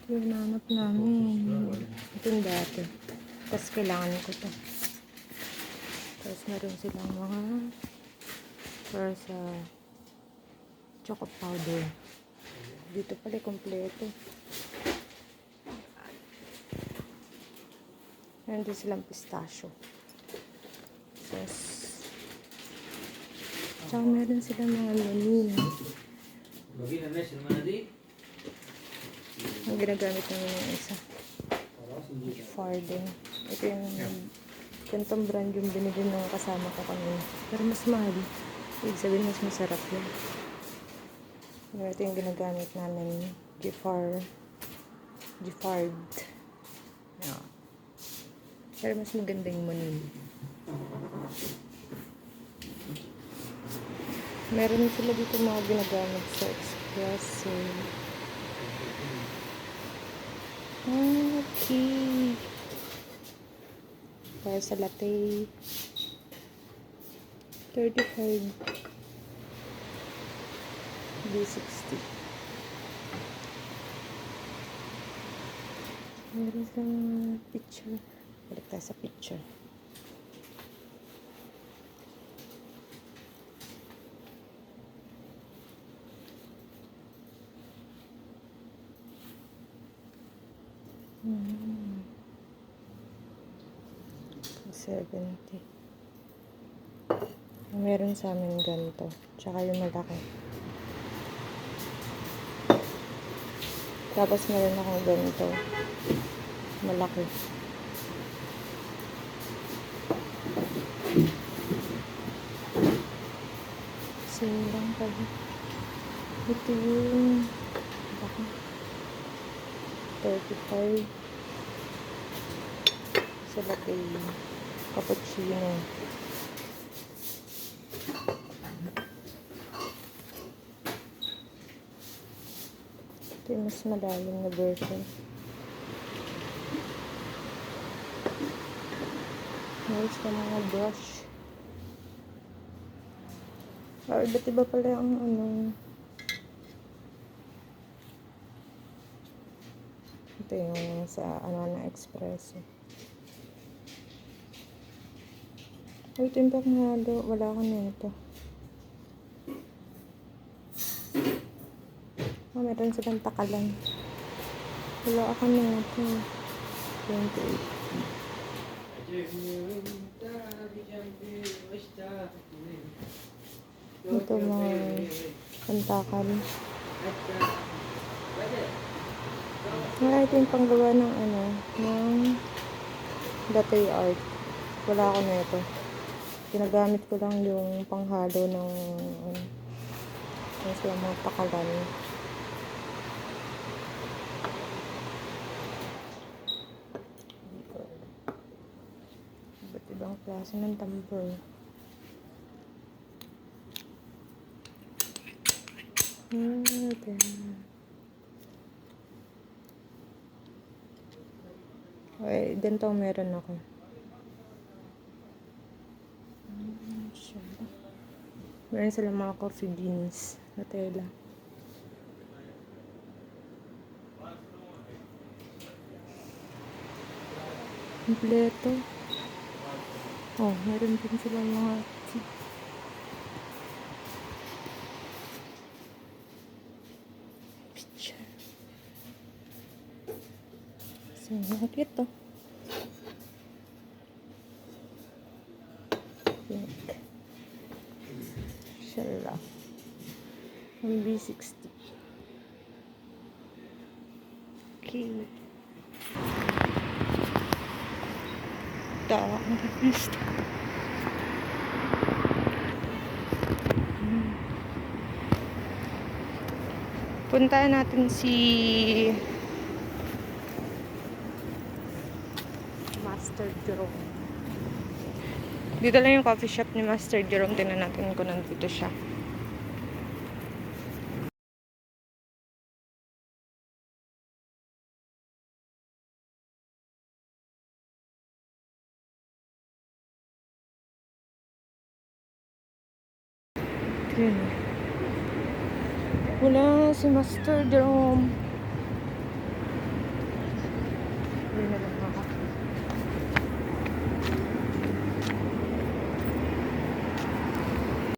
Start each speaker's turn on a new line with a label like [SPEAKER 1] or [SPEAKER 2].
[SPEAKER 1] Ito yung nanap namin. Ito yung dati. Tapos kailangan ko to. Tapos meron silang mga para sa choco powder. Dito pala kompleto. Meron din silang pistachio. Tapos tsaka meron silang mga menu. Ang ginagamit namin yung isa. Farden. Ito yung gantong brand yung binili ng kasama ko kanina. Pero mas mahal. Ibig sabihin mas masarap yun. Ito yung ginagamit namin. Giffard. Yeah. Pero mas maganda yung manin. Meron sila dito mga ginagamit sa espresso. Okay. Para sa latte. 35. B60. Meron sa picture. Balik tayo sa picture. Hmm. 70. Meron sa amin ganito. Tsaka yung malaki. Tapos meron akong ganito. Malaki. Silang pala. Ito yung malaki. 35. Sa latte. Cappuccino. Ito yung mas malalim na version. Meron sa mga brush. Or iba't iba pala ang ano. Ito yung sa ano na espresso. Ito yung panghalo. Wala ko na ito. Meron silang takalan. Wala ako na ito. 28. Ito mga pantakal. Ito yung panggawa ng ano, ng latte art. Wala ako na ito. Ginagamit ko lang yung panghalo ng mga takalan. Iba't ibang klase ng tumbler. Okay, ganito meron ako. Meron sila mga coffee beans na tela. Kompleto. Oh, meron din sila mga picture. So, ang cute to. Pink. Shala. Ang B60. Okay. Tawa ang gusto. Puntahan natin si Master Jerome. Dito lang yung coffee shop ni Master Jerome. Tingnan natin kung nandito siya. Wala si Master Jerome.